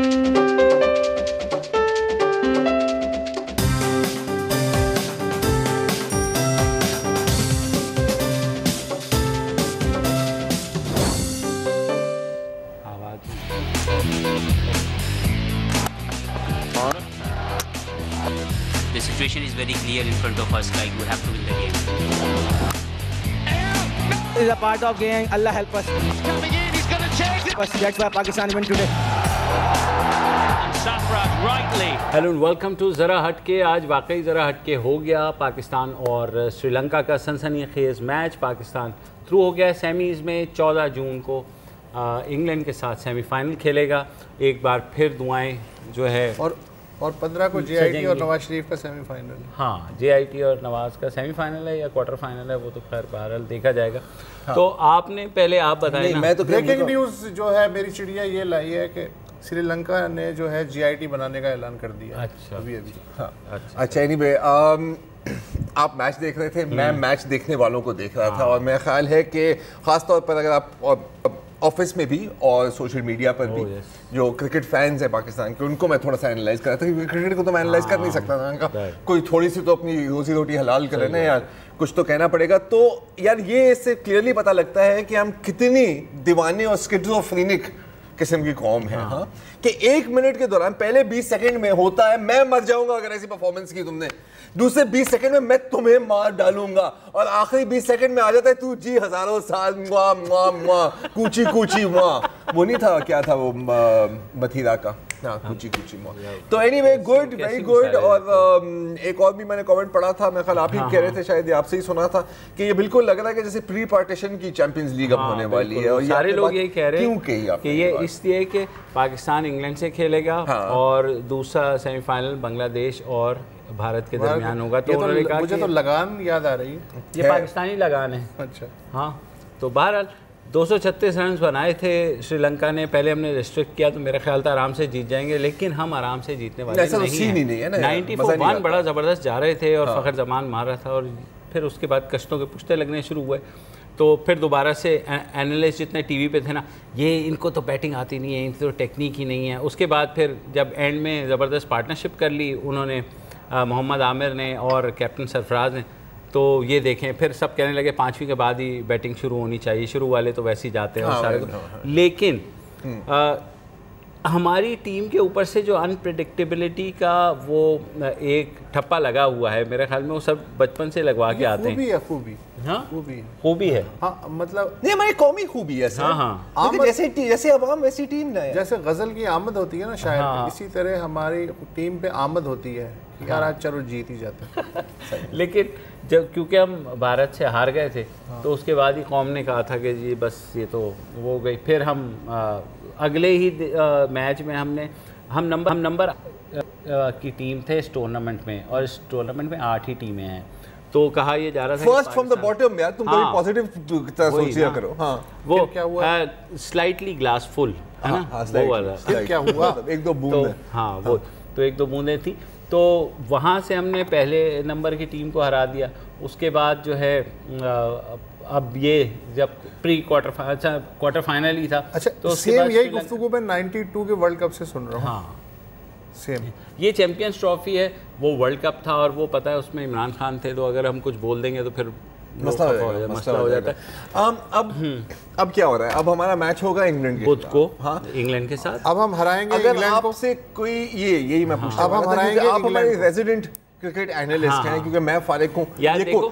The situation is very clear in front of us, like we have to win the game. It's a part of game. Allah help us. Coming in, he's going to change it. That's why Pakistan win today. And Safran rightly. Hello and welcome to ذرا ہٹ کے. آج واقعی ذرا ہٹ کے ہو گیا. پاکستان اور سری لنکا کا سنسنی خیز میچ. پاکستان تھرو ہو گیا سیمیز میں. 14 جون کو انگلینڈ کے ساتھ سیمی فائنل کھیلے گا. ایک بار پھر دعائیں جو ہے اور 15 کو جے آئی ٹی اور نواز شریف کا سیمی فائنل. ہاں, جے آئی ٹی اور نواز کا سیمی فائنل ہے یا کوارٹر فائنل ہے, وہ تو خیر بہرحال دیکھا جائے گا. تو آپ نے پہلے آپ بتائیں. میں تو بریکنگ نیوز جو ہے میری چڑیا یہ لائی ہے کہ سری لنکا نے جو ہے جے آئی ٹی بنانے کا اعلان کر دیا. اچھا ابھی اچھا اینی وے, آپ میچ دیکھ رہے تھے, میں میچ دیکھنے والوں کو دیکھ رہا تھا, اور میرا خیال ہے کہ خاص طور پر اگر آپ آفس میں بھی اور سوشل میڈیا پر بھی جو کرکٹ فینز ہیں پاکستان کے, ان کو میں تھوڑا سا اینالائز کر رہا تھا, کیونکہ کرکٹ کو تو میں اینالائز کر نہیں سکتا تھا. ان کا کوئی تھوڑی سی تو اپنی روزی روٹی حلال کرے نا یار, کچھ تو کہنا پڑے گا. تو یار یہ اس سے کلیئرلی پتہ لگتا ہے کہ ہم کتنی دیوانے اور اسکیزوفرینک قسم کی قوم ہے. ہاں, کہ 1 منٹ کے دوران پہلے 20 سیکنڈ میں ہوتا ہے میں مر جاؤں گا اگر ایسی پرفارمنس کی تم نے, دوسرے 20 سیکنڈ میں تمہیں مار ڈالوں گا, اور آخری 20 سیکنڈ میں آ جاتا ہے تو جی ہزاروں سال موا موا موا کوچی کوچی موا. وہ نہیں تھا, کیا تھا وہ متھیرا کا, ہاں کوچی کوچی موا. تو any way good, very good. اور ایک اور بھی میں نے کامنٹ پڑھا تھا, میں خیال آپ ہی کہہ رہے تھے, شاید آپ سے ہی سنا تھا, کہ یہ بالکل لگ رہا ہے کہ جیسے پری پارٹیشن کی چیمپئنز لیگ اب ہونے والی ہے. اور سارے لوگ یہی کہہ رہے ہیں کہ یہ اس لیے کہ پاکستان انگلینڈ سے کھیلے گا اور دوسرا سیمی فائنل بنگلہ دیش اور بھارت کے درمیان ہوگا. تو انہوں نے کہا مجھے تو لگان یاد آ رہی ہے, یہ پاکستانی لگان ہے. اچھا ہاں, تو بہرحال 236 رنز بنائے تھے سری لنکا نے. پہلے ہم نے ریسٹرکٹ کیا تو میرا خیال تھا آرام سے جیت جائیں گے, لیکن ہم آرام سے جیتنے والے نہیں ہیں. 94 بڑا زبردست جا رہے تھے اور فخر زمان مار رہا تھا, اور پھر اس کے بعد کشتوں کے پشتے لگنے شروع ہوئے. تو پھر دوبارہ سے اینالسٹ جتنے ٹی وی پہ تھے نا, یہ ان کو تو بیٹنگ آتی نہیں ہے, ان کی تو ٹیکنیک ہی نہیں ہے. اس کے بعد پھر جب اینڈ میں زبردست پارٹنرشپ کر لی انہوں نے, محمد عامر نے اور کیپٹن سرفراز نے, تو یہ دیکھیں پھر سب کہنے لگے 5ویں کے بعد ہی بیٹنگ شروع ہونی چاہیے, شروع والے تو ویسے ہی جاتے ہیں سارے. لیکن ہماری ٹیم کے اوپر سے جو انپریڈکٹیبلٹی کا وہ ایک ٹھپا لگا ہوا ہے, میرے خیال میں وہ سب بچپن سے لگوا کے آتے ہیں. خوبی ہے, ہاں مطلب نہیں ہماری قومی خوبی ہے. ہاں, جیسے عوام ویسی ٹیم نہ ہے. جیسے غزل کی آمد ہوتی ہے نا شاعر کی, اسی طرح ہماری ٹیم پہ آمد ہوتی ہے, یار آج چلو جیت ہی جاتے ہیں. لیکن جب کیونکہ ہم بھارت سے ہار گئے تھے تو اس کے بعد ہی قوم نے کہا تھا کہ جی بس یہ تو وہ گئی. پھر ہم اگلے ہی میچ میں ہم نمبر کی ٹیم تھے اس ٹورنامنٹ میں, اور اس ٹورنامنٹ میں 8 ہی ٹیمیں ہیں. تو کہا یہ جا رہا تھا فرسٹ فرام دی باٹم, یار تم کبھی پازیٹیو طرح سوچیا کرو. ہاں, وہ سلائٹلی گلاس فل ہے نا, وہ والا کیا ہوا, 1-2 بوندیں. ہاں, وہ تو 1-2 بوندیں تھیں. تو وہاں سے ہم نے پہلے نمبر کی ٹیم کو ہرا دیا. اس کے بعد جو ہے اب یہ جب پری کوارٹر فائنل ہی تھا. اچھا, تو سیم یہی گفتگو میں 92 کے ورلڈ کپ سے سن رہا ہوں. ہاں, سیم یہ چیمپئنز ٹرافی ہے, وہ ورلڈ کپ تھا, اور وہ پتہ ہے اس میں عمران خان تھے, تو اگر ہم کچھ بول دیں گے تو پھر مسئلہ ہو جاتا ہے. اب کیا ہو رہا ہے, اب ہمارا میچ ہوگا انگلینڈ بدھ کو, انگلینڈ کے ساتھ. اب ہم ہرائیں گے اگر آپ سے کوئی, یہی میں پوچھ رہا ہوں, آپ ہمارے ریزیڈنٹ کرکٹ اینالسٹ ہیں, کیونکہ میں فارغ ہوں.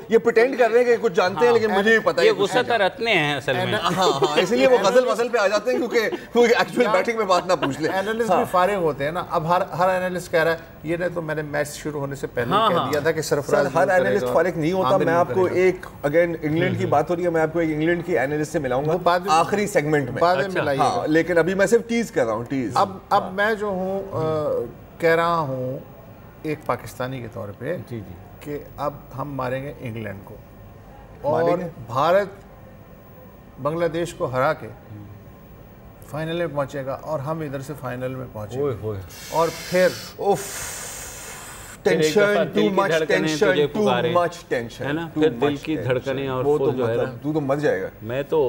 یہ پریٹینڈ کر رہے ہیں کہ کچھ جانتے ہیں, لیکن مجھے بھی پتہ ہے یہ غصہ رتنے ہیں اصل میں. ہاں, اس لیے وہ غزل پہ آ جاتے ہیں, کیونکہ ایکچوئل بیٹنگ میں بات نہ پوچھ لیں. اینالسٹ بھی فارغ ہوتے ہیں نا. اب ہر اینالسٹ کہہ رہا ہے یہ تو میں نے میچ شروع ہونے سے پہلے کہہ دیا تھا کہ سرفراز. ہر اینالسٹ فارغ نہیں ہوتا. میں آپ کو ایک, اگین انگلینڈ کی بات ہو رہی ہے, میں آپ کو ایک انگلینڈ کی اینالسٹ سے ملاؤں گا آخری سیگمنٹ میں, لیکن ابھی میں صرف ٹیز کر رہا ہوں, ٹیز. اب میں جو ہوں کہہ رہا ہوں ایک پاکستانی کے طور پہ کہ اب ہم ماریں گے انگلینڈ کو, اور بھارت بنگلہ دیش کو ہرا کے فائنل میں پہنچے گا, اور ہم ادھر سے فائنل میں پہنچیں گے, اور پھر ٹینشن ٹو مچ ٹینشن ہے نا, پھر دل کی دھڑکنیں اور وہ جو ہے نا تو مر جائے گا. میں تو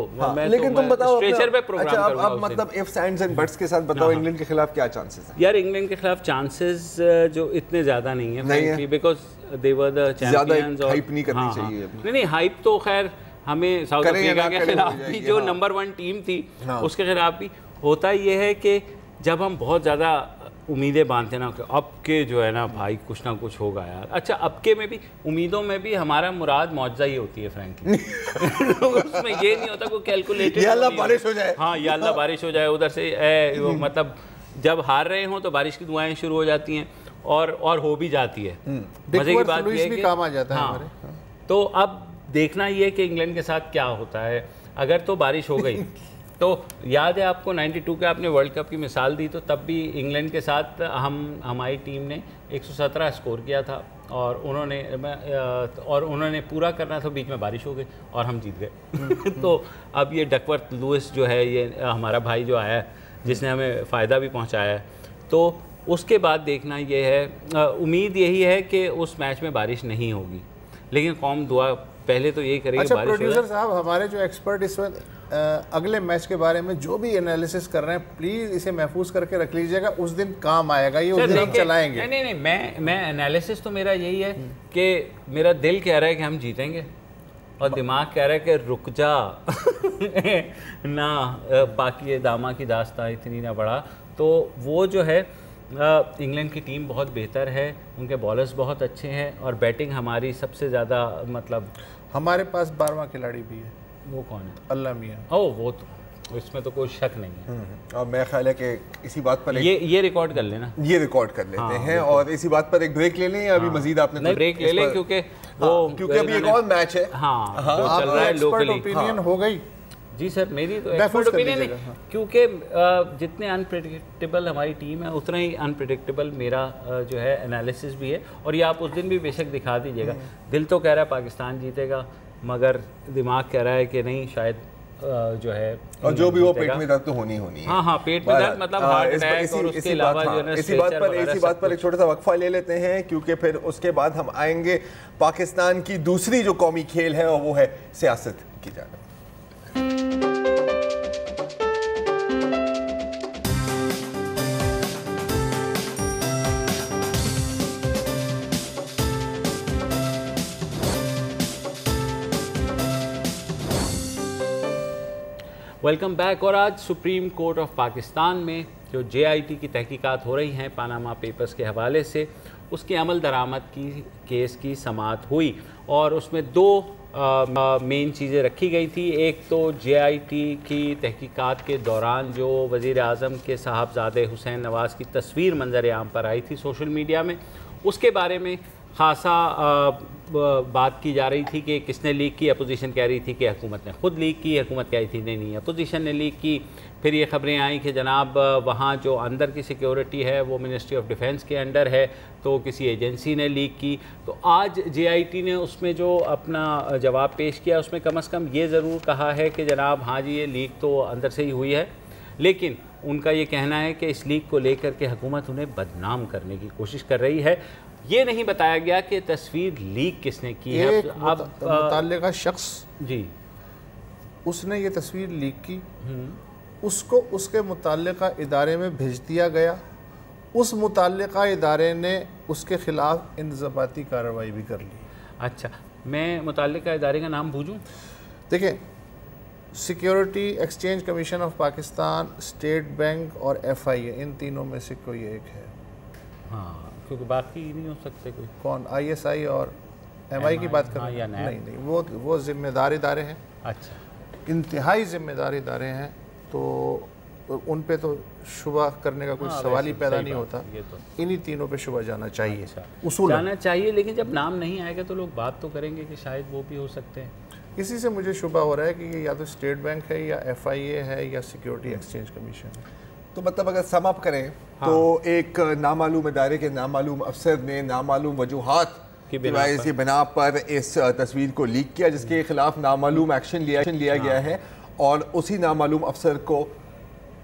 لیکن تم بتاؤ اسٹریچر پہ پروگرام کروں گا. اب مطلب اف اینڈز اینڈ بٹس کے ساتھ بتاؤ انگلینڈ کے خلاف کیا چانسز ہیں؟ یار انگلینڈ کے خلاف چانسز جو اتنے زیادہ نہیں ہیں because they were the champions. زیادہ ہائپ نہیں کرنی چاہیے. نہیں ہائپ تو خیر ہمیں ساؤتھ افریقہ کے خلاف بھی جو نمبر 1 ٹیم تھی اس کے خلاف بھی ہوتا یہ ہے کہ جب ہم بہت زیادہ امیدیں باندھتے نا کہ اب کے جو ہے نا بھائی کچھ نہ کچھ ہوگا یار. اچھا اب کے میں بھی امیدوں میں بھی ہمارا مراد معجزہ ہی ہوتی ہے فرینکلی. اس میں یہ نہیں ہوتا کوئی کیلکولیٹڈ یا اللہ بارش ہو جائے. ہاں یا اللہ بارش ہو جائے ادھر سے. مطلب جب ہار رہے ہوں تو بارش کی دعائیں شروع ہو جاتی ہیں اور ہو بھی جاتی ہے. مزے کی بات یہ ہے کہ کام آ جاتا ہے ہمارے. تو اب دیکھنا یہ کہ انگلینڈ کے ساتھ کیا ہوتا ہے. اگر تو بارش ہو گئی تو یاد ہے آپ کو 92 کے آپ نے ورلڈ کپ کی مثال دی, تو تب بھی انگلینڈ کے ساتھ ہماری ٹیم نے 117 اسکور کیا تھا اور انہوں نے پورا کرنا تھا, بیچ میں بارش ہو گئی اور ہم جیت گئے. تو اب یہ ڈکورتھ لوئس جو ہے یہ ہمارا بھائی جو آیا ہے جس نے ہمیں فائدہ بھی پہنچایا ہے, تو اس کے بعد دیکھنا یہ ہے, امید یہی ہے کہ اس میچ میں بارش نہیں ہوگی, لیکن قوم دعا پہلے تو یہی کرے گی بارش ہو جائے. پروڈیوسر صاحب ہمارے جو ایکسپرٹ اس وقت اگلے میچ کے بارے میں جو بھی انالیسس کر رہے ہیں پلیز اسے محفوظ کر کے رکھ لیجئے گا, اس دن کام آئے گا, یہ اس دن ہم چلائیں گے. نہیں میں انالیسس تو میرا یہی ہے کہ میرا دل کہہ رہا ہے کہ ہم جیتیں گے اور دماغ کہہ رہا ہے کہ رک جا نہ باقی داما کی داستان اتنی نہ بڑھا. تو وہ جو ہے انگلینڈ کی ٹیم بہت بہتر ہے, ان کے بالرز بہت اچھے ہیں اور بیٹنگ ہماری سب سے زیادہ مطلب ہمارے پاس 12واں کھلاڑی بھی ہے. وہ کون ہے؟ اللہ میاں. وہ تو اس میں تو کوئی شک نہیں ہے. اور میں خیال ہے کہ اسی بات پر یہ ریکارڈ کر لینا, یہ ریکارڈ کر لیتے ہیں اور اسی بات پر ایک بریک لے لیں یا ابھی مزید آپ نے بریک لے لیں کیونکہ ابھی ایک اور میچ ہے. ہاں جو چل رہا ہے لوکلی. اوپینین ہو گئی. جی سر میری تو ایکسپرٹ اوپینین نہیں, کیونکہ جتنے انپریڈکٹیبل ہماری ٹیم ہے اتنا ہی انپریڈکٹیبل میرا جو ہے انالیسس بھی ہے. اور یہ آپ اس دن بھی بے شک دکھا دیجیے گا. دل تو کہہ رہا ہے پاکستان جیتے گا مگر دماغ کہہ رہا ہے کہ نہیں شاید جو ہے, اور جو بھی وہ پیٹ میں درد تو ہونی ہے. ہاں پیٹ میں درد مطلب ہارٹ اٹیک اور اس کے علاوہ جو ہے اسی بات پر ایک چھوٹا سا وقفہ لے لیتے ہیں کیونکہ پھر اس کے بعد ہم آئیں گے پاکستان کی دوسری جو قومی کھیل ہے اور وہ ہے سیاست کی جانب. Welcome back. اور آج سپریم کورٹ آف پاکستان میں جو JIT کی تحقیقات ہو رہی ہیں پاناما پیپرز کے حوالے سے, اس کی عمل درآمد کی کیس کی سماعت ہوئی اور اس میں 2 مین چیزیں رکھی گئی تھی. ایک تو JIT کی تحقیقات کے دوران جو وزیر اعظم کے صاحبزادے حسین نواز کی تصویر منظر عام پر آئی تھی سوشل میڈیا میں, اس کے بارے میں خاصا بات کی جا رہی تھی کہ کس نے لیک کی. اپوزیشن کہہ رہی تھی کہ حکومت نے خود لیک کی, حکومت کہہ رہی تھی نہیں اپوزیشن نے لیک کی. پھر یہ خبریں آئیں کہ جناب وہاں جو اندر کی سیکیورٹی ہے وہ منسٹری آف ڈیفینس کے انڈر ہے تو کسی ایجنسی نے لیک کی. تو آج JIT نے اس میں جو اپنا جواب پیش کیا اس میں کم از کم یہ ضرور کہا ہے کہ جناب ہاں جی یہ لیک تو اندر سے ہی ہوئی ہے, لیکن ان کا یہ کہنا ہے کہ اس لیک کو لے کر کے حکومت انہیں بدنام کرنے کی کوشش کر رہی ہے. یہ نہیں بتایا گیا کہ تصویر لیک کس نے کی ہے. اب متعلقہ شخص جی اس نے یہ تصویر لیک کی, اس کو اس کے متعلقہ ادارے میں بھیج دیا گیا, اس متعلقہ ادارے نے اس کے خلاف انضباطی کارروائی بھی کر لی. اچھا میں متعلقہ ادارے کا نام بھوجوں؟ دیکھیں security exchange commission of Pakistan, state bank اور FIA, ان تینوں میں سے کوئی ایک ہے. ہاں کیونکہ باقی نہیں ہو سکتے. کوئی کون؟ ISI اور MI کی بات کر رہے ہیں؟ نہیں وہ ذمہ دار ادارے ہیں. اچھا انتہائی ذمہ دار ادارے ہیں, تو ان پہ تو شبہ کرنے کا کوئی سوال ہی پیدا نہیں ہوتا. انہی تینوں پہ شبہ جانا چاہیے, اصول جانا چاہیے. لیکن جب نام نہیں آئے گا تو لوگ بات تو کریں گے کہ شاید وہ بھی ہو سکتے ہیں. اسی سے مجھے شبہ ہو رہا ہے کہ یہ یا تو اسٹیٹ بینک ہے یا FIA ہے یا سیکیورٹی ایکسچینج کمیشن ہے. تو مطلب اگر سم اپ کریں تو ایک نامعلوم ادارے کے نامعلوم افسر نے نامعلوم وجوہات کی بنا پر اس تصویر کو لیک کیا جس کے خلاف نامعلوم ایکشن لیا گیا ہے, اور اسی نامعلوم افسر کو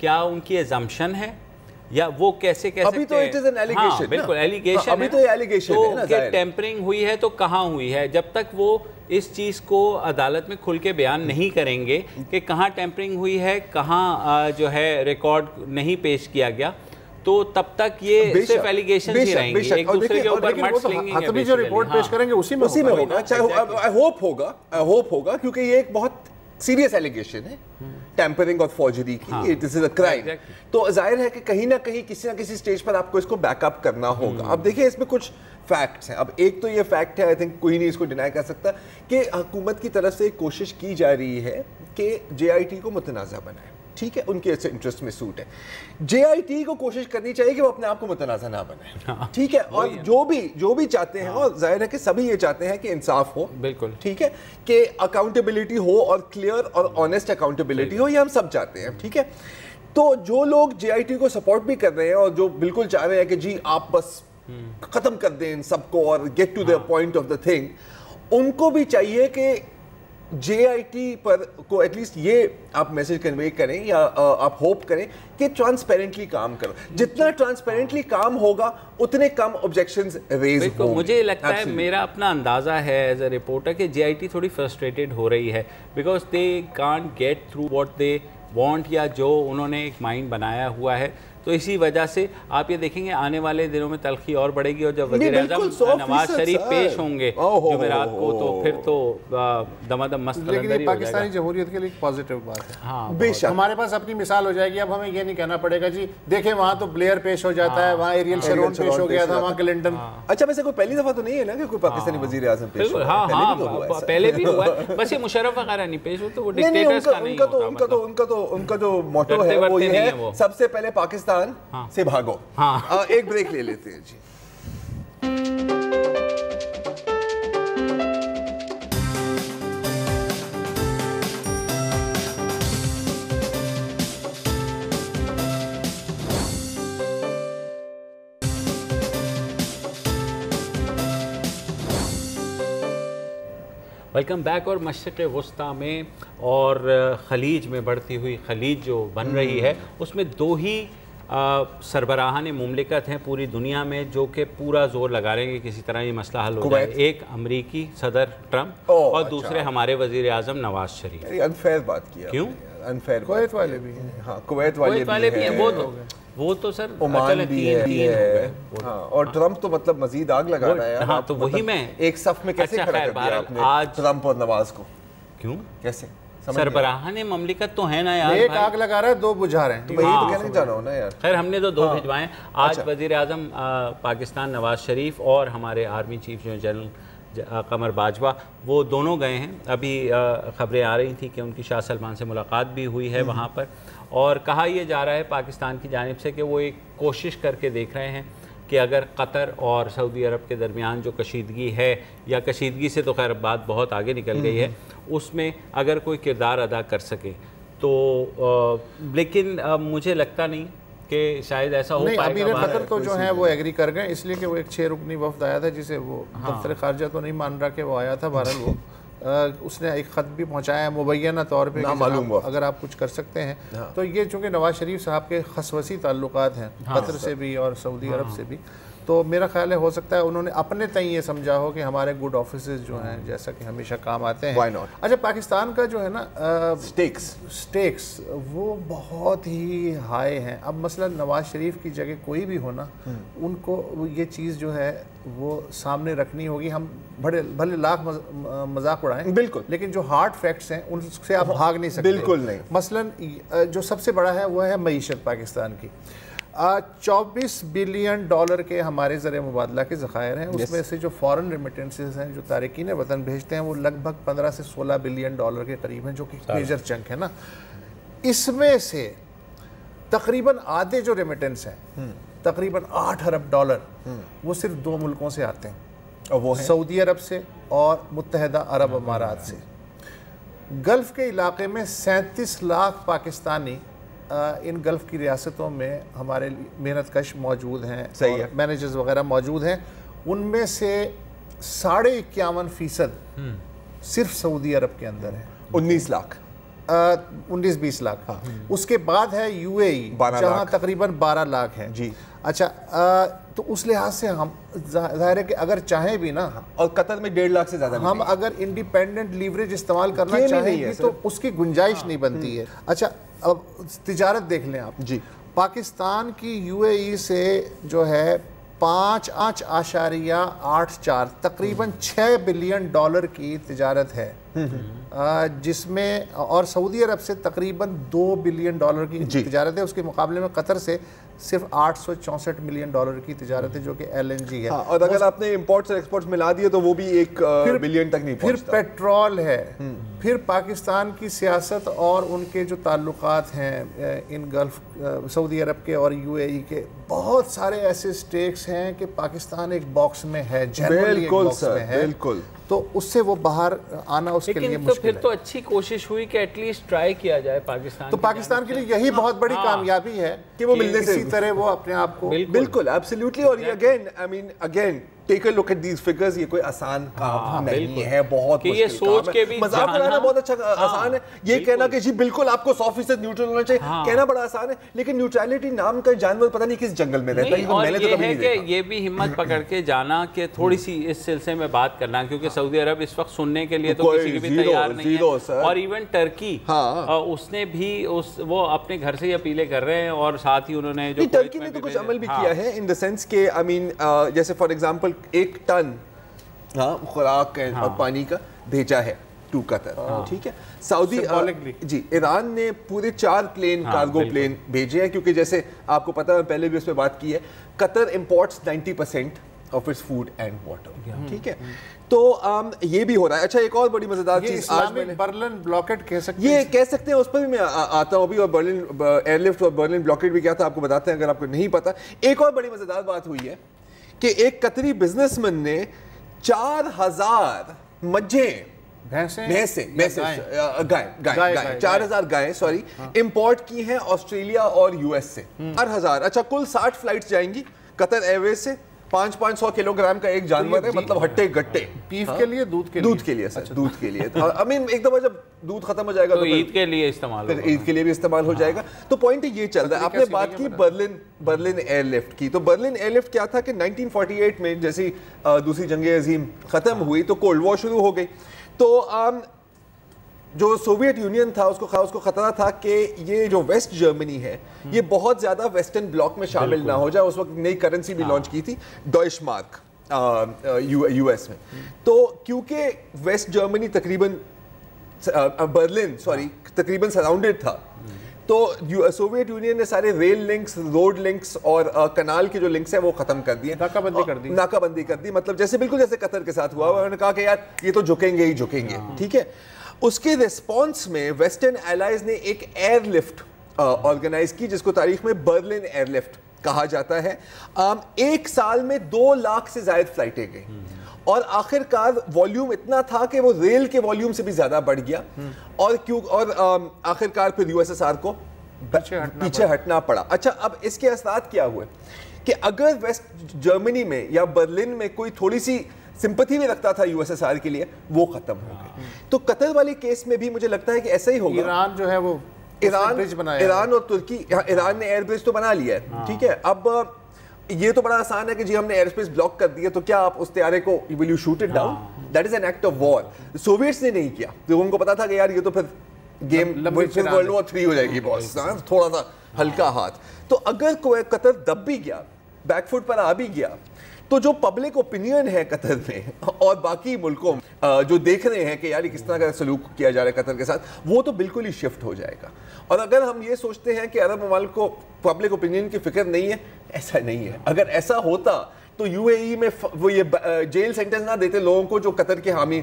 کیا ان کی assumption ہے یا وہ کیسے کہہ سکتے ہیں؟ ابھی تو it is an allegation. ہاں بالکل ایلیگیشن ہے. ابھی تو یہ allegation ہے نا. تو کہ ٹیمپرنگ ہوئی ہے تو کہاں ہوئی ہے؟ جب تک وہ اس چیز کو عدالت میں کھل کے بیان نہیں کریں گے کہ کہاں ٹیمپرنگ ہوئی ہے، کہاں جو ہے ریکارڈ نہیں پیش کیا گیا، تو تب تک یہ صرف ایلیگیشن ہی رہیں گی، ایک دوسرے کے اوپر مٹ سلنگنگ ہے. ابھی جو رپورٹ پیش کریں گے اسی میں ہوگا. I hope ہوگا کیونکہ یہ ایک بہت سیریس ایلیگیشن ہے ٹیمپرنگ اور فورجری کی. دس از اے کرائم. تو ظاہر ہے کہ کہیں نہ کہیں کسی نہ کسی سٹیج پر آپ کو اس کو بیک اپ کرنا ہوگا. اب دیکھیں اس میں کچھ فیکٹس ہیں. اب ایک تو یہ فیکٹ ہے، آئی تھنک کوئی نہیں اس کو ڈینائی کر سکتا، کہ حکومت کی طرف سے ایک کوشش کی جا رہی ہے کہ جے آئی ٹی کو متنازع بنائے. ٹھیک ہے، ان کے انٹرسٹ میں سوٹ ہے. جے آئی ٹی کو کوشش کرنی چاہیے کہ وہ اپنے آپ کو متنازع نہ بنائے. ٹھیک ہے، اور جو بھی چاہتے ہیں، اور ظاہر ہے کہ سبھی یہ چاہتے ہیں کہ انصاف ہو. بالکل ٹھیک ہے، کہ اکاؤنٹیبلٹی ہو اور کلیئر اور آنیسٹ اکاؤنٹیبلٹی ہو، یہ ہم سب چاہتے ہیں. ٹھیک ہے، تو جو لوگ جے آئی ٹی کو سپورٹ بھی کر رہے ہیں اور جو بالکل چاہ رہے ہیں کہ جی آپ بس ختم کر دیں ان سب کو اور get to the point of the thing, ان کو بھی چاہیے کہ جے آئی ٹی پر کو ایٹ لیسٹ یہ آپ میسج کنوے کریں یا آپ ہوپ کریں کہ ٹرانسپیرنٹلی کام کرو. جتنا ٹرانسپیرنٹلی کام ہوگا اتنے کم آبجیکشنز ریز ہوں گے. مجھے لگتا ہے، میرا اپنا اندازہ ہے ایز اے رپورٹر، کہ جے آئی ٹی تھوڑی فرسٹریٹڈ ہو رہی ہے because they can't get through what they want, یا جو انہوں نے ایک مائنڈ بنایا ہوا ہے. تو اسی وجہ سے آپ یہ دیکھیں گے آنے والے دنوں میں تلخی اور بڑھے گی، اور جب وزیر اعظم نواز شریف پیش ہوں گے جمعرات کو تو پھر تو دمادم مست قلندری ہو جائے گا. پاکستانی جمہوریت کے لیے ایک پازیٹیو بات ہے. ہاں بے شک ہمارے پاس اپنی مثال ہو جائے گی. اب ہمیں یہ نہیں کہنا پڑے گا جی دیکھیں وہاں تو بلیئر پیش ہو جاتا ہے، وہاں ایریل شیرون پیش ہو گیا تھا، وہاں کلنٹن. اچھا ویسے کوئی پہلی دفعہ تو نہیں ہے نا کہ کوئی پاکستانی وزیر اعظم پیش ہوا؟ ہاں پہلے بھی ہوا ہے، بس یہ مشرف وغیرہ نہیں پیش ہوتے، وہ ڈکٹیٹرز کا نہیں ہوتا. ان کا جو موٹو ہے وہ یہ ہے سب سے پہلے پاکستان سے بھاگو. ایک بریک لے لیتے ہیں جی. Welcome back. اور مشرق وسطیٰ میں اور خلیج میں بڑھتی ہوئی خلیج جو بن رہی ہے، اس میں دو ہی سربراہان مملکت ہیں پوری دنیا میں جو کہ پورا زور لگا رہے ہیں کہ کسی طرح یہ مسئلہ حل ہو جائے. ایک امریکی صدر ٹرمپ اور دوسرے ہمارے وزیر اعظم نواز شریف. انفیئر بات کیا. کیوں؟ انفیئر. کویت والے بھی ہیں. ہاں کویت والے بھی ہیں. وہ تو سر عمان بھی ہے. ہاں اور ٹرمپ تو مطلب مزید آگ لگا رہا ہے. ہاں تو وہی میں ایک صف میں کیسے کھڑا کر دیا آپ نے ٹرمپ اور نواز کو؟ کیوں؟ کیسے؟ سربراہان مملکت تو ہے نا یار. ایک آگ لگا رہا ہے، دو بجھا رہے ہیں. تو یہی تو کہنے جا رہا ہوں نا یار. خیر ہم نے تو دو بھجوائے. آج وزیر اعظم پاکستان نواز شریف اور ہمارے آرمی چیف جو جنرل قمر باجوہ، وہ دونوں گئے ہیں. ابھی خبریں آ رہی تھیں کہ ان کی شاہ سلمان سے ملاقات بھی ہوئی ہے وہاں پر، اور کہا یہ جا رہا ہے پاکستان کی جانب سے کہ وہ ایک کوشش کر کے دیکھ رہے ہیں کہ اگر قطر اور سعودی عرب کے درمیان جو کشیدگی ہے، یا کشیدگی سے تو خیر بات بہت آگے نکل گئی ہے، اس میں اگر کوئی کردار ادا کر سکے تو. لیکن مجھے لگتا نہیں کہ شاید ایسا ہو پائے گا. امیر قطر تو جو ہیں وہ ایگری کر گئے، اس لیے کہ وہ ایک 6 رکنی وفد آیا تھا جسے وہ دفتر خارجہ تو نہیں مان رہا کہ وہ آیا تھا. بہرحال وہ اس نے ایک خط بھی پہنچایا ہے مبینہ طور پہ اگر آپ کچھ کر سکتے ہیں. تو یہ چونکہ نواز شریف صاحب کے خصوصی تعلقات ہیں قطر سے بھی اور سعودی عرب سے بھی، تو میرا خیال ہے ہو سکتا ہے انہوں نے اپنے تئیں یہ سمجھا ہو کہ ہمارے گڈ آفیسز جو ہیں جیسا کہ ہمیشہ کام آتے ہیں. اچھا پاکستان کا جو ہے نا سٹیکس وہ بہت ہی ہائی ہیں. اب مثلا نواز شریف کی جگہ کوئی بھی ہونا، ان کو یہ چیز جو ہے وہ سامنے رکھنی ہوگی. ہم بھلے لاکھ مذاق اڑائیں بالکل، لیکن جو ہارڈ فیکٹس ہیں ان سے آپ بھاگ نہیں سکتے. بالکل نہیں. مثلا جو سب سے بڑا ہے وہ ہے معیشت پاکستان کی. 24 بلین ڈالر کے ہمارے زر مبادلہ کے ذخائر ہیں. اس میں سے جو فارن ریمیٹنسز ہیں جو تارکین وطن بھیجتے ہیں وہ لگ بھگ 15 سے 16 بلین ڈالر کے قریب ہیں، جو کہ میجر چنک ہے نا. اس میں سے تقریباً آدھے جو ریمیٹنس ہیں تقریباً 8 ارب ڈالر وہ صرف 2 ملکوں سے آتے ہیں، وہ سعودی عرب سے اور متحدہ عرب امارات سے. گلف کے علاقے میں 37 لاکھ پاکستانی ان گلف کی ریاستوں میں ہمارے محنت کش موجود ہیں، مینیجرز وغیرہ موجود ہیں. ان میں سے 51.5% صرف سعودی عرب کے اندر ہیں. 19 لاکھ 19-20 لاکھ. اس کے بعد ہے UAE جہاں تقریباً 12 لاکھ ہے. جی اچھا تو اس لحاظ سے ہم ظاہر ہے کہ اگر چاہیں بھی نا, اور قطر میں 1.5 لاکھ سے زیادہ ہم اگر انڈیپینڈنٹ لیوریج استعمال کرنا چاہیں گے تو اس کی گنجائش نہیں بنتی ہے. اچھا اب تجارت دیکھ لیں آپ. جی پاکستان کی UAE سے جو ہے 5.84 تقریباً $6 بلین کی تجارت ہے, جس میں اور سعودی عرب سے تقریباً $2 بلین کی تجارت ہے. اس کے مقابلے میں قطر سے صرف $864 ملین کی تجارت ہے جو کہ LNG ہے. اور اگر آپ نے امپورٹس اور ایکسپورٹس ملا دیے تو وہ بھی 1 بلین تک نہیں پہنچتا. پھر پیٹرول ہے, پھر پاکستان کی سیاست اور ان کے جو تعلقات ہیں ان گلف سعودی عرب کے اور UAE کے, بہت سارے ایسے سٹیکس ہیں کہ پاکستان ایک باکس میں ہے, جنرلی ایک باکس میں ہے. بالکل. تو اس سے وہ باہر آنا اس کے لیے مشکل ہے. پھر تو اچھی کوشش ہوئی کہ ایٹ لیسٹ ٹرائی کیا جائے پاکستان. تو پاکستان کے لیے یہی بہت بڑی کامیابی ہے کہ وہ ملنے سے اسی طرح وہ اپنے آپ کو بالکل ایبسلیوٹلی. اور again take a look at these figures, یہ کوئی آسان کام نہیں ہے, بہت یہ سوچ کے بھی مذاق بنانا بہت اچھا آسان ہے. یہ کہنا کہ جی بالکل آپ کو 100% نیوٹرل ہونا چاہیے, کہنا بڑا آسان ہے, لیکن نیوٹرلٹی نام کا جانور پتہ نہیں کس جنگل میں رہتا ہے. اور یہ ہے کہ یہ بھی ہمت پکڑ کے جانا کہ تھوڑی سی اس سلسلے میں بات کرنا, کیونکہ سعودی عرب اس وقت سننے کے لیے تو کسی کی بھی تیار نہیں ہے. اور ایون ٹرکی اس نے بھی وہ اپنے گھر سے ہی اپیلیں کر رہے ہیں, اور ساتھ ہی انہوں نے جو ٹرکی نے تو کچھ عمل بھی کیا ہے ان دا سینس کہ جیسے فار ایگزامپل 1 ٹن خوراک اور پانی کا بھیجا ہے ٹو قطر. ٹھیک ہے, سعودی جی ایران نے پورے 4 پلین کارگو پلین بھیجے ہیں, کیونکہ جیسے آپ کو پتا ہے پہلے بھی اس پہ بات کی ہے, Qatar imports 90% of its food and water. ٹھیک ہے, تو یہ بھی ہو رہا ہے. اچھا ایک اور بڑی مزیدار چیز آج میں نے برلن بلاکیڈ کہہ سکتے ہیں, یہ کہہ سکتے ہیں, اس پر بھی میں آتا ہوں ابھی. اور برلن ایئر لفٹ اور برلن بلاکیڈ بھی کیا تھا آپ کو بتاتے ہیں اگر آپ کو نہیں پتا. ایک اور بڑی مزیدار بات ہوئی ہے کہ ایک قطری بزنس مین نے 4000 مجھیں 4000 گائیں امپورٹ کی ہیں آسٹریلیا اور US سے. 4000. اچھا کل 60 فلائٹس جائیں گی قطر ایئر ویز سے. 500 کلو گرام کا ایک جانور ہے, مطلب ہٹے گٹے. بیف کے لیے, دودھ کے لیے سر, دودھ کے لیے. ایک دفعہ جب دودھ ختم ہو جائے گا تو عید کے لیے استعمال ہوگا, عید کے لیے بھی استعمال ہو جائے گا. تو پوائنٹ یہ چل رہا ہے. آپ نے بات کی برلن ایئر لفٹ کی, تو برلن ایئر لفٹ کیا تھا کہ 1948 میں جیسی دوسری جنگ عظیم ختم ہوئی تو کولڈ وار شروع ہو گئی. تو جو سوویت یونین تھا اس کو خطرہ تھا کہ یہ جو ویسٹ جرمنی ہے یہ بہت زیادہ ویسٹرن بلاک میں شامل نہ ہو جائے. اس وقت نئی کرنسی بھی لانچ کی تھی, ڈوئچ مارک US میں. تو کیونکہ ویسٹ جرمنی تقریباً تقریباً سراؤنڈڈ تھا, تو سوویت یونین نے سارے ریل لنکس, روڈ لنکس اور کنال کے جو لنکس ہیں وہ ختم کر دیے, ناکہ بندی کر دی. مطلب جیسے بالکل جیسے قطر کے ساتھ ہوا, انہوں نے کہا کہ یار یہ تو جھکیں گے. ٹھیک ہے, اس کے ریسپانس میں ویسٹرن ایلائز نے ایک ایئر لفٹ آرگنائز کی جس کو تاریخ میں برلن ایئر لفٹ کہا جاتا ہے. 1 سال میں 2 لاکھ سے زائد فلائٹیں گئی, اور آخر کار والیوم اتنا تھا کہ وہ ریل کے والیوم سے بھی زیادہ بڑھ گیا, اور آخر کار پھر USSR کو پیچھے ہٹنا پڑا. اچھا اب اس کے اثرات کیا ہوئے کہ اگر ویسٹ جرمنی میں یا برلن میں کوئی تھوڑی سی سمپتھی بھی رکھتا تھا USSR کے لیے, وہ ختم ہو گئی. تو قطر والی کیس میں بھی مجھے لگتا ہے کہ ایسا ہی ہوگا. ایران جو ہے وہ ایران اور ترکی, ایران نے ایئر بیس تو بنا لیا ہے. ٹھیک ہے, اب یہ تو بڑا آسان ہے کہ جی ہم نے ایئر اسپیس بلاک کر دیا تو کیا آپ اس طیارے کو will you shoot it down? That is an act of war. سوویٹس نے نہیں کیا, تو ان کو پتا تھا کہ یار یہ تو پھر گیم ورلڈ وار 3 ہو جائے گی باس, تھوڑا سا ہلکا ہاتھ. تو اگر کوئی قطر دب بھی گیا, بیک فٹ پر آ بھی گیا, تو جو پبلک اوپینین ہے قطر میں اور باقی ملکوں جو دیکھ رہے ہیں کہ یار کس طرح کا سلوک کیا جا رہا ہے قطر کے ساتھ, وہ تو بالکل ہی شفٹ ہو جائے گا. اور اگر ہم یہ سوچتے ہیں کہ عرب ممالک کو پبلک اوپینین کی فکر نہیں ہے, ایسا نہیں ہے. اگر ایسا ہوتا تو UAE میں وہ یہ جیل سینٹنس نہ دیتے لوگوں کو جو قطر کے حامی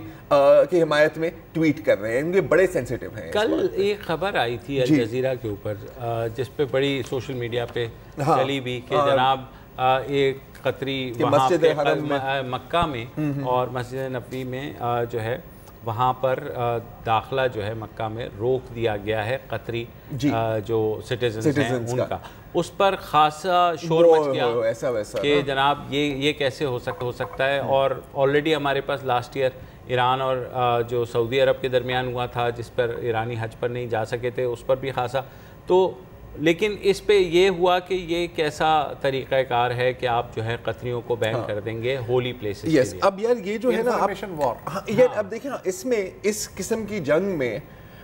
کی حمایت میں ٹویٹ کر رہے ہیں. یہ بڑے سینسیٹیو ہیں. کل ایک خبر آئی تھی الجزیرہ کے اوپر جس پہ بڑی سوشل میڈیا پہ چلی بھی کہ جناب ایک قطری مسجد حرم مکہ میں اور مسجد نبوی میں جو ہے وہاں پر داخلہ جو ہے مکہ میں روک دیا گیا ہے قطری جو سٹیزنز ہیں ان کا. اس پر خاصا شور مچ گیا کہ جناب یہ کیسے ہو سکتا ہے. اور آلریڈی ہمارے پاس لاسٹ ایئر ایران اور جو سعودی عرب کے درمیان ہوا تھا جس پر ایرانی حج پر نہیں جا سکے تھے اس پر بھی خاصا. تو لیکن اس پہ یہ ہوا کہ یہ کیسا طریقہ کار ہے کہ آپ جو ہے قطریوں کو بین کر دیں گے ہولی پلیسز کے لیے. اب یار یہ جو ہے نا اب دیکھیں نا اس میں اس قسم کی جنگ میں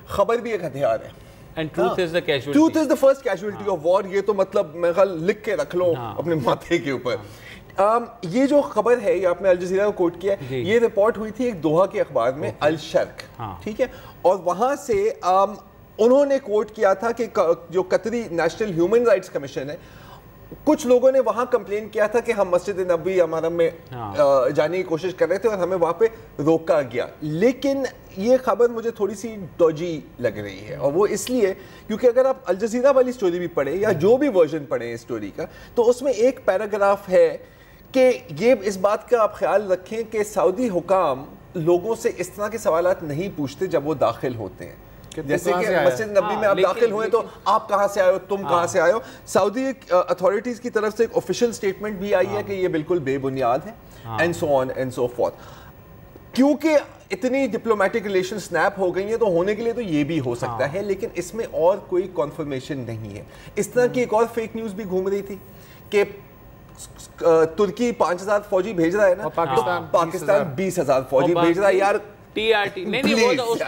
خبر بھی ایک ہتھیار ہے. And truth is the casualty. Truth is the first casualty of war. یہ تو مطلب میں خیال لکھ کے رکھ لو اپنے ماتھے کے اوپر. یہ جو خبر ہے یہ آپ نے الجزیرہ کو کوٹ کیا ہے, یہ رپورٹ ہوئی تھی ایک دوحہ کے اخبار میں الشرق, ٹھیک ہے, اور وہاں سے انہوں نے کوٹ کیا تھا کہ جو قطری نیشنل ہیومن رائٹس کمیشن ہے, کچھ لوگوں نے وہاں کمپلین کیا تھا کہ ہم مسجد نبوی حرم میں جانے کی کوشش کر رہے تھے اور ہمیں وہاں پہ روکا گیا. لیکن یہ خبر مجھے تھوڑی سی ڈوجی لگ رہی ہے, اور وہ اس لیے کیونکہ اگر آپ الجزیرہ والی سٹوری بھی پڑھیں یا جو بھی ورژن پڑھیں اس سٹوری کا, تو اس میں ایک پیراگراف ہے کہ یہ اس بات کا آپ خیال رکھیں کہ سعودی حکام لوگوں سے اس طرح کے سوالات نہیں پوچھتے جب وہ داخل ہوتے ہیں, جیسے کہ مسجد نبی میں آپ داخل ہوئے تو آپ کہاں سے آئے ہو, تم کہاں سے آئے ہو. سعودی اتھارٹیز کی طرف سے ایک آفیشیل سٹیٹمنٹ بھی آئی ہے کہ یہ بالکل بے بنیاد ہے, and so on and so forth. کیونکہ اتنی ڈپلومیٹک ریلیشن سنیپ ہو گئی ہیں تو ہونے کے لیے تو یہ بھی ہو سکتا ہے, لیکن اس میں اور کوئی کنفرمیشن نہیں ہے. اس طرح کی ایک اور فیک نیوز بھی گھوم رہی تھی کہ ترکی 5,000 فوجی بھیج رہا ہے نا, پاکستان 20,000 فوجی بھیج رہا ہے. یار ٹی آر ٹی نہیں وہ تو اس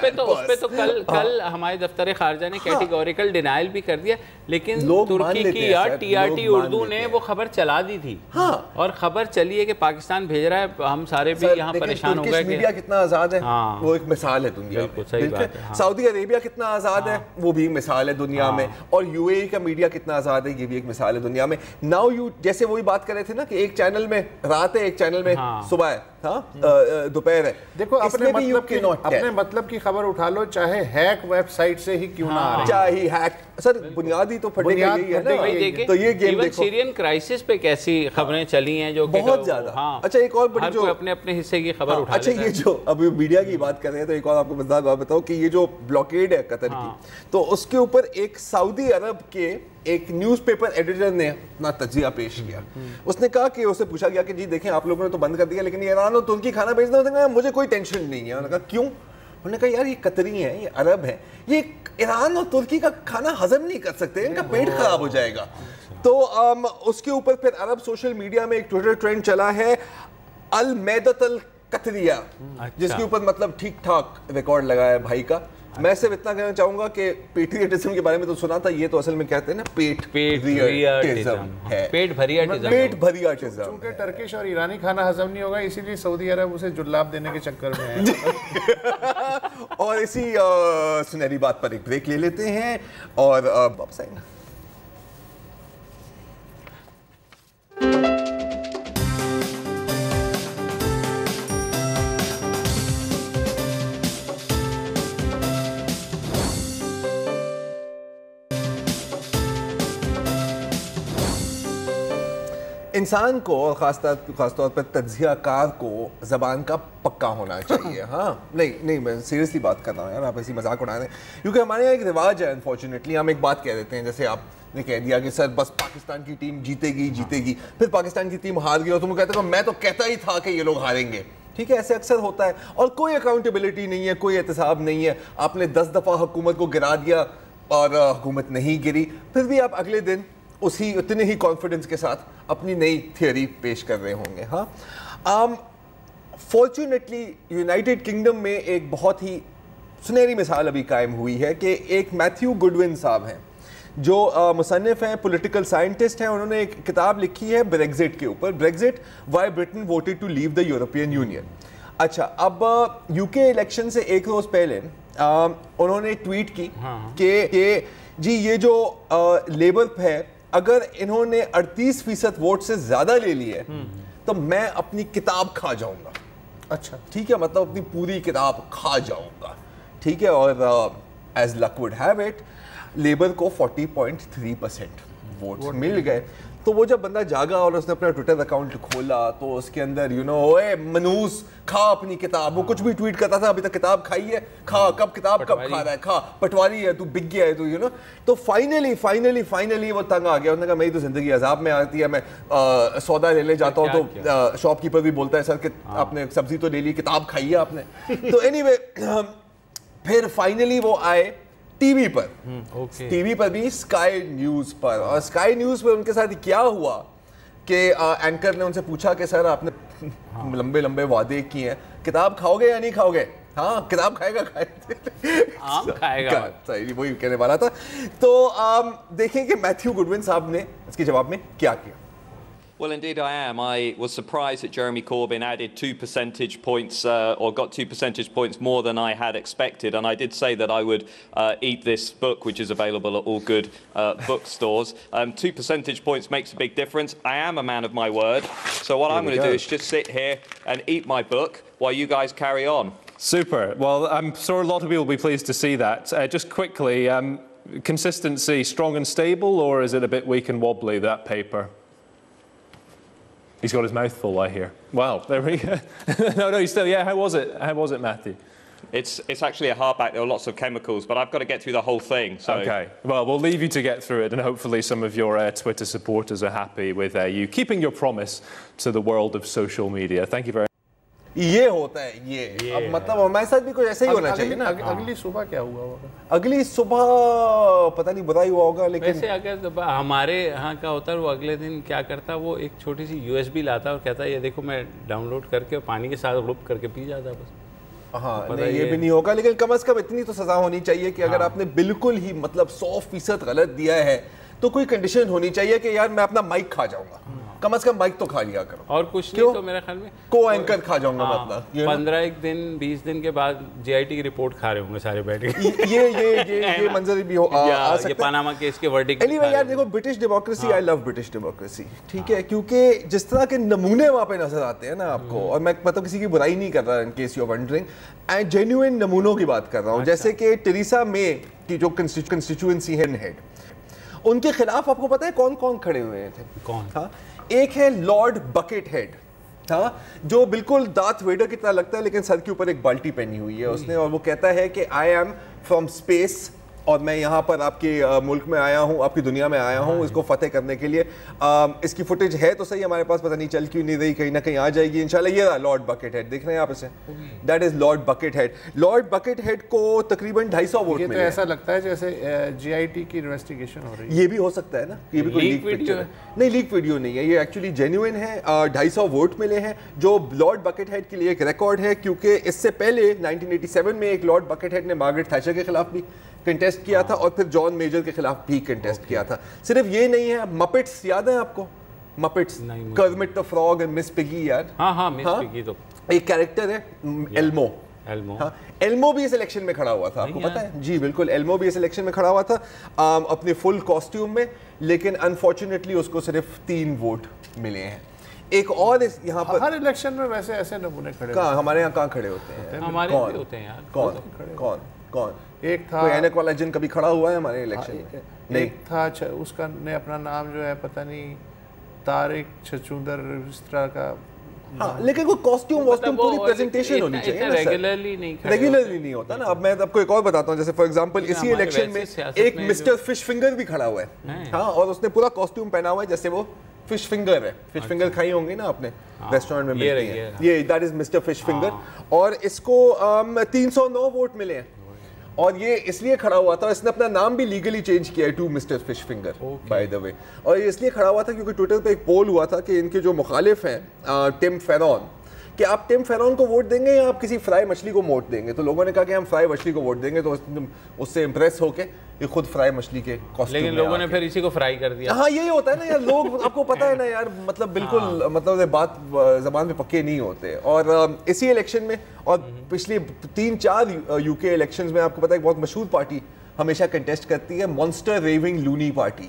پہ تو کل ہمارے دفتر خارجہ نے کیٹیگوریکل ڈینائل بھی کر دیا, لیکن ترکی کی یار ٹی آر ٹی اردو نے وہ خبر چلا دی تھی, اور خبر چلی ہے کہ پاکستان بھیج رہا ہے. ہم سارے بھی یہاں پریشان ہو گئے کہ میڈیا کتنا آزاد ہے, وہ ایک مثال ہے دنیا میں. سعودی عربیہ کتنا آزاد ہے, وہ بھی ایک مثال ہے دنیا میں, اور یو اے ای کا میڈیا کتنا آزاد ہے, یہ بھی ایک مثال ہے دنیا میں. ناؤ یو جیسے وہی بات کر رہے تھے نا کہ ایک چینل میں رات ہے, ایک چینل میں صبح ہے, دوپہر ہے. دیکھو اپنے مطلب کی خبر اٹھا لو, چاہے ہیک ویب سائٹ سے ہی کیوں نہ آ رہی, چاہے ہیک, سر بنیادی تو پھٹے گا یہی ہے نا. تو یہ گیم دیکھو سیرین کرائسس پہ کیسی خبریں چلی ہیں جو بہت زیادہ. اچھا ایک اور بڑی جو اپنے اپنے حصے کی خبر اٹھا, اچھا یہ جو ابھی میڈیا کی بات کر رہے ہیں تو ایک اور آپ کو مزدار بات بتاؤ کہ یہ جو بلاکیڈ ہے قطر کی, تو اس کے اوپر ایک سعودی عرب کے ایک نیوز پیپر ایڈیٹر نے اپنا تجزیہ پیش کیا. اس نے کہا کہ اسے پوچھا گیا کہ جی دیکھیں آپ لوگوں نے تو بند کر دیا لیکن ایران اور ترکی کھانا بھیجنا ہوتا ہے, مجھے کوئی ٹینشن نہیں ہے. انہوں نے کہا کیوں؟ انہوں نے کہا یار یہ قطری ہیں, یہ عرب ہیں, یہ ایران اور ترکی کا کھانا ہضم نہیں کر سکتے, ان کا پیٹ خراب ہو جائے گا. تو اس کے اوپر پھر عرب سوشل میڈیا میں ایک ٹویٹر ٹرینڈ چلا ہے المیدۃ القطریہ, جس کے اوپر مطلب ٹھیک ٹھاک ریکارڈ لگا ہے بھائی کا. میں صرف اتنا کہنا چاہوں گا کہ پیٹریٹزم کے بارے میں تو سنا تھا, یہ تو اصل میں کہتے ہیں نا پیٹریٹزم ہے, پیٹ بھریاٹزم. چونکہ ٹرکش اور ایرانی کھانا ہضم نہیں ہوگا اسی لیے سعودی عرب اسے جلاب دینے کے چکر میں ہے. اور اسی سنہری بات پر ایک بریک لے لیتے ہیں اور واپس آئیں گے. انسان کو اور خاص طور پر تجزیہ کار کو زبان کا پکا ہونا چاہیے. ہاں نہیں میں سیریسلی بات کر رہا ہوں یار, آپ ایسی مذاق اڑا رہے ہیں. کیونکہ ہمارے یہاں ایک رواج ہے انفارچونیٹلی, ہم ایک بات کہہ دیتے ہیں, جیسے آپ نے کہہ دیا کہ سر بس پاکستان کی ٹیم جیتے گی, پھر پاکستان کی ٹیم ہار گئی اور تم کہتے ہو میں تو کہتا ہی تھا کہ یہ لوگ ہاریں گے. ٹھیک ہے, ایسے اکثر ہوتا ہے, اور کوئی اکاؤنٹیبلٹی نہیں ہے, کوئی احتساب نہیں ہے. آپ نے 10 دفعہ حکومت کو گرا دیا اور حکومت نہیں گری, پھر بھی آپ اگلے دن اتنے ہی کانفیڈنس کے ساتھ اپنی نئی تھیوری پیش کر رہے ہوں گے. ہاں فارچونیٹلی یونائٹڈ کنگڈم میں ایک بہت ہی سنہری مثال ابھی قائم ہوئی ہے کہ ایک میتھیو گڈون صاحب ہیں جو مصنف ہیں, پولیٹیکل سائنٹسٹ ہیں. انہوں نے ایک کتاب لکھی ہے بریگزٹ کے اوپر, Brexit why Britain voted to leave the European Union. اچھا, اب یو کے الیکشن سے ایک روز پہلے انہوں نے ٹویٹ کی کہ جی یہ جو لیبر ہے اگر انہوں نے 38% ووٹ سے زیادہ لے لیے تو میں اپنی کتاب کھا جاؤں گا. اچھا ٹھیک ہے, مطلب اپنی پوری کتاب کھا جاؤں گا. ٹھیک ہے, اور as luck would have it Labour کو 40.3% ووٹ مل گئے. تو وہ جب بندہ جاگا اور اس نے اپنا ٹویٹر اکاؤنٹ کھولا تو اس کے اندر اوے منوس کھا اپنی کتاب, وہ کچھ بھی ٹویٹ کرتا تھا, ابھی تک کتاب کھائی ہے, کھا, کب کتاب کب کھا رہا ہے, کھا, پٹواری ہے تو, بک گیا ہے تو تو فائنلی وہ تنگ آ گیا. انہوں نے کہا میری تو زندگی عذاب میں آتی ہے, میں سودا لینے جاتا ہوں تو شاپ کیپر بھی بولتا ہے سر کہ آپ نے سبزی تو لے لی, کتاب کھائی ہے آپ نے. تو اینی وے پھر فائنلی وہ آئے ٹی وی پر, ٹی وی پر بھی اسکائی نیوز پر, اور اسکائی نیوز پر ان کے ساتھ کیا ہوا کہ اینکر نے ان سے پوچھا کہ سر آپ نے لمبے وعدے کیے ہیں, کتاب کھاؤ گے یا نہیں کھاؤ گے؟ ہاں کتاب کھائے گا, صحیح وہی کہنے والا تھا. تو دیکھیں کہ میتھیو گڈون صاحب نے اس کے جواب میں کیا کیا. Well, indeed I am. I was surprised that Jeremy Corbyn added 2 percentage points or got 2 percentage points more than I had expected. And I did say that I would eat this book, which is available at all good bookstores. 2 percentage points makes a big difference. I am a man of my word. So what I'm going to do is just sit here and eat my book while you guys carry on. Super. Well, I'm sure a lot of people will be pleased to see that. Just quickly, consistency strong and stable, or is it a bit weak and wobbly, that paper? He's got his mouth full, I hear. Wow, there we go. No, he's still, yeah, how was it, Matthew? It's actually a hardback. There are lots of chemicals, but I've got to get through the whole thing. So. Okay, well, we'll leave you to get through it, and hopefully some of your Twitter supporters are happy with you keeping your promise to the world of social media. Thank you very much. یہ ہوتا ہے یہ اب مطلب ہمارے ساتھ بھی کچھ ایسا ہی ہونا چاہیے نا. اگلی صبح کیا ہوا ہوگا؟ اگلی صبح پتہ نہیں بتا ہی ہوا ہوگا, لیکن ویسے اگر ہمارے یہاں کا ہوتا ہے وہ اگلے دن کیا کرتا, وہ ایک چھوٹی سی USB لاتا اور کہتا ہے یہ دیکھو میں ڈاؤن لوڈ کر کے پانی کے ساتھ رب کر کے پی جاتا بس. ہاں نہیں یہ بھی نہیں ہوگا, لیکن کم از کم اتنی تو سزا ہونی چاہیے کہ اگر آپ نے بالکل ہی مطلب 100% غلط دیا ہے تو کوئی کنڈیشن ہونی چاہیے کہ یار میں اپنا مائک کھا جاؤں گا, کم از کم مائک تو کھا لیا کرو. اور کچھ نہیں تو میرے خیال میں کو اینکر کھا جاؤں گا مطلب 15 دن 20 دن کے بعد JIT کی رپورٹ کھا رہے ہوں گے سارے بیٹھ کے. یہ منظر بھی آ سکتا ہے. پاناما کیس کے ورڈکٹ. اینی وے یار دیکھو برٹش ڈیموکریسی, آئی لو برٹش ڈیموکریسی, ٹھیک ہے, کیونکہ جس طرح کے نمونے وہاں پہ نظر آتے ہیں نا آپ کو, اور میں مطلب کسی کی برائی نہیں کر رہا in case you wondering, and genuine نمونوں کی بات کر رہا ہوں, جیسے کہ ٹریسا مے کی جو کنسٹیچوئنسی ہے ہیڈ, ان کے خلاف آپ کو پتہ ہے کون کون کھڑے ہوئے تھے؟ کون تھا؟ ایک ہے لارڈ بکٹ ہیڈ, ہاں, جو بالکل دارتھ ویڈر کی طرح لگتا ہے لیکن سر کے اوپر ایک بالٹی پہنی ہوئی ہے اس نے, اور وہ کہتا ہے کہ آئی ایم فرام اسپیس, اور میں یہاں پر آپ کے ملک میں آیا ہوں, آپ کی دنیا میں آیا ہوں اس کو فتح کرنے کے لیے. اس کی فوٹیج ہے تو صحیح ہمارے پاس, پتہ نہیں چل کیوں نہیں رہی, کہیں نہ کہیں آ جائے گی انشاءاللہ. یہ رہا لارڈ بکٹ ہیڈ, دیکھ رہے ہیں آپ اسے, that is Lord Buckethead. Lord Buckethead کو تقریباً 250 ووٹ ملے. یہ تو ایسا لگتا ہے جیسے JIT کی انویسٹیگیشن ہو رہی ہے. یہ بھی ہو سکتا ہے نا, یہ بھی کوئی لیک ویڈیو نہیں, لیک ویڈیو نہیں ہے, یہ ایکچولی جینوئن ہے. 250 ووٹ ملے ہیں جو لارڈ بکٹ ہیڈ کے لیے ایک ریکارڈ ہے, کیونکہ اس سے پہلے 1987 میں ایک لارڈ بکٹ ہیڈ نے مارگریٹ تھیچر کے خلاف بھی کنٹیسٹ کیا تھا, اور پھر جان میجر کے خلاف بھی کنٹیسٹ کیا تھا. صرف یہ نہیں ہے, مپٹس یاد ہیں آپ کو؟ مپٹس, کرمٹ دا فراگ اینڈ مس پگی, یار. ہاں مس پگی تو ایک کیریکٹر ہے ایلمو. ایلمو بھی اس الیکشن میں کھڑا ہوا تھا, آپ کو پتا ہے؟ جی بالکل, ایلمو بھی اس الیکشن میں کھڑا ہوا تھا اپنے فل کاسٹیوم میں, لیکن انفارچونیٹلی اس کو صرف 3 ووٹ ملے ہیں. ایک اور یہاں پر ہر الیکشن میں ویسے ایسے نمونے کھڑے کہاں, ہمارے یہاں کہاں کھڑے ہوتے ہیں؟ ہمارے بھی ہوتے ہیں یار. کون ایک تھا کوئی اینک والا جن کبھی کھڑا ہوا ہے ہمارے الیکشن میں؟ نہیں تھا, اس کا نے اپنا نام جو ہے پتہ نہیں طارق چھچوندر اس طرح کا, ہاں, لیکن وہ کاسٹیوم واسٹیوم پوری پریزنٹیشن ہونی چاہیے, ریگولرلی نہیں ہوتا نا. اب میں آپ کو ایک اور بتاتا ہوں, جیسے فار ایگزامپل اسی الیکشن میں ایک مسٹر فش فنگر بھی کھڑا ہوا ہے, ہاں, اور اس نے پورا کاسٹیوم پہنا ہوا ہے جیسے وہ فش فنگر ہے. فش فنگر کھائی ہوں گی نا آپ نے ریسٹورینٹ میں ملتی ہیں, یہ that is Mr fish finger, اور اس کو 309 ووٹ ملے ہیں. اور یہ اس لیے کھڑا ہوا تھا, اس نے اپنا نام بھی لیگلی چینج کیا ہے to mister fish finger by the way, اور یہ اس لیے کھڑا ہوا تھا کیونکہ ٹویٹر پہ ایک پول ہوا تھا کہ ان کے جو مخالف ہیں ٹم فیرون, کہ آپ ٹم فیرون کو ووٹ دیں گے یا آپ کسی فرائی مچھلی کو ووٹ دیں گے. تو لوگوں نے کہا کہ ہم فرائی مچھلی کو ووٹ دیں گے, تو اس سے امپریس ہو کے یہ خود فرائی مچھلی کے کاسٹیوم, لیکن لوگوں نے پھر اسی کو فرائی کر دیا. ہاں یہی ہوتا ہے نا یار, لوگ آپ کو پتہ ہے نا یار, مطلب بالکل مطلب بات زبان پہ پکے نہیں ہوتے. اور اسی الیکشن میں اور پچھلی 3-4 UK الیکشنز میں آپ کو پتہ ہے ایک بہت مشہور پارٹی ہمیشہ کنٹیسٹ کرتی ہے, مانسٹر ریونگ لونی پارٹی,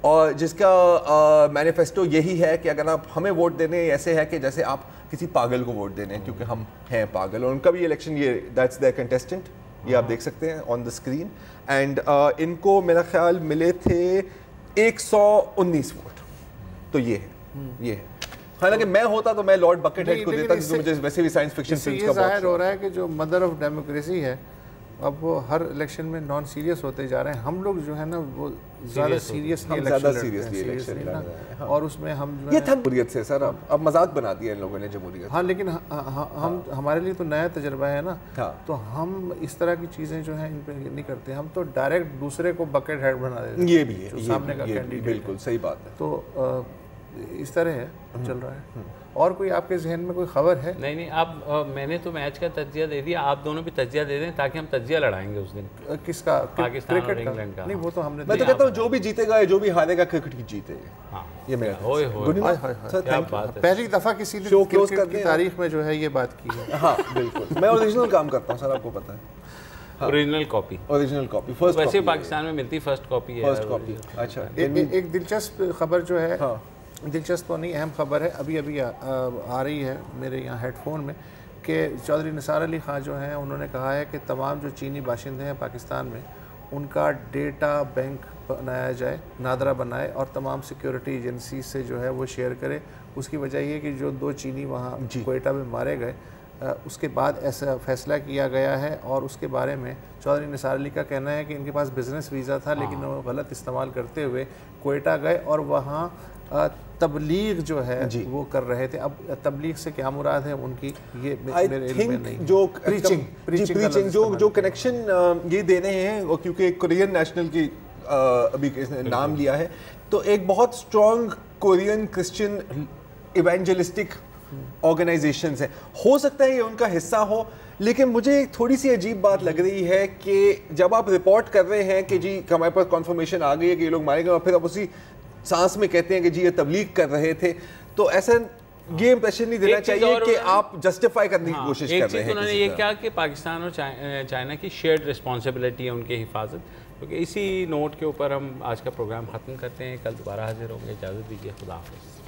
اور جس کا مینیفیسٹو یہی ہے کہ اگر آپ ہمیں ووٹ دینے ایسے ہے کہ جیسے آپ کسی پاگل کو ووٹ دینے, کیونکہ ہم ہیں پاگل. اور ان کا بھی الیکشن یہ, دیٹس دیئر کنٹیسٹنٹ, یہ آپ دیکھ سکتے ہیں آن دا اسکرین. اینڈ ان کو میرا خیال ملے تھے 119 ووٹ. تو یہ ہے حالانکہ میں ہوتا تو میں لارڈ بکٹ ہیڈ کو دیتا کیونکہ مجھے ویسے بھی سائنس فکشن فلمز کا بہت ظاہر ہو رہا ہے کہ جو مدر آف ڈیموکریسی ہے اب وہ ہر الیکشن میں نان سیریس ہوتے جا رہے ہیں. ہم لوگ جو ہے نا وہ زیادہ سیریسلی الیکشن لڑتے ہیں اور اس میں ہم یہ تھا جمہوریت سے سر اب مذاق بنا دیا ان لوگوں نے جمہوریت. ہاں لیکن ہم ہمارے لیے تو نیا تجربہ ہے نا, تو ہم اس طرح کی چیزیں جو ہیں ان پہ نہیں کرتے, ہم تو ڈائریکٹ دوسرے کو بکٹ ہیڈ بنا دیتے ہیں. یہ بھی ہے سامنے کا کینڈیڈیٹ, بالکل صحیح بات ہے. تو اس طرح ہے چل رہا ہے. اور کوئی آپ کے ذہن میں کوئی خبر ہے؟ نہیں آپ میں نے تو میچ کا تجزیہ دے دیا, آپ دونوں بھی تجزیہ دے دیں تاکہ ہم تجزیہ لڑائیں گے اس دن. کس کا؟ پاکستان اور انگلینڈ کا. نہیں وہ تو ہم نے, میں تو کہتا ہوں جو بھی جیتے گا جو بھی ہارے گا کرکٹ کی جیتے گا. ہاں یہ میرا پہلی دفعہ کسی نے کرکٹ کی تاریخ میں جو ہے یہ بات کی ہے. ہاں بالکل, میں اوریجنل کام کرتا ہوں سر, آپ کو پتہ ہے. اوریجنل کاپی فرسٹ ویسے پاکستان میں ملتی فرسٹ کاپی ہے. اچھا ایک دلچسپ خبر جو ہے, دلچسپ تو نہیں اہم خبر ہے, ابھی آ رہی ہے میرے یہاں ہیڈ فون میں کہ چودھری نثار علی خان جو ہیں انہوں نے کہا ہے کہ تمام جو چینی باشندے ہیں پاکستان میں ان کا ڈیٹا بینک بنایا جائے, نادرا بنائے اور تمام سیکیورٹی ایجنسی سے جو ہے وہ شیئر کرے. اس کی وجہ یہ کہ جو 2 چینی وہاں کوئٹہ میں مارے گئے اس کے بعد ایسا فیصلہ کیا گیا ہے, اور اس کے بارے میں چودھری نثار علی کا کہنا ہے کہ ان کے پاس بزنس ویزا تھا لیکن وہ غلط استعمال کرتے ہوئے کوئٹہ گئے اور وہاں تبلیغ جو ہے وہ کر رہے تھے. اب تبلیغ سے کیا مراد ہے ان کی, یہ میرے علم میں نہیں. جو پریچنگ جو کنیکشن یہ دے رہے ہیں کیونکہ کورین نیشنل کی ابھی نام لیا ہے, تو ایک بہت اسٹرانگ کورین کرسچن ایونجلسٹک آرگنائزیشنز ہیں. ہو سکتا ہے یہ ان کا حصہ ہو, لیکن مجھے ایک تھوڑی سی عجیب بات لگ رہی ہے کہ جب آپ رپورٹ کر رہے ہیں کہ جی ہمارے پاس کنفرمیشن آ گئی ہے کہ یہ لوگ مارے گئے, اور پھر آپ اسی سانس میں کہتے ہیں کہ جی یہ تبلیغ کر رہے تھے, تو ایسا یہ امپریشن نہیں دینا چاہیے کہ آپ جسٹیفائی کرنے کی کوشش کر رہے ہیں. انہوں نے یہ کہا کہ پاکستان اور چائنا کی شیئرڈ رسپانسبلٹی ہے ان کی حفاظت. کیونکہ اسی نوٹ کے اوپر ہم آج کا پروگرام ختم کرتے ہیں. کل دوبارہ حاضر ہوں گے. اجازت دیجیے, خدا حافظ.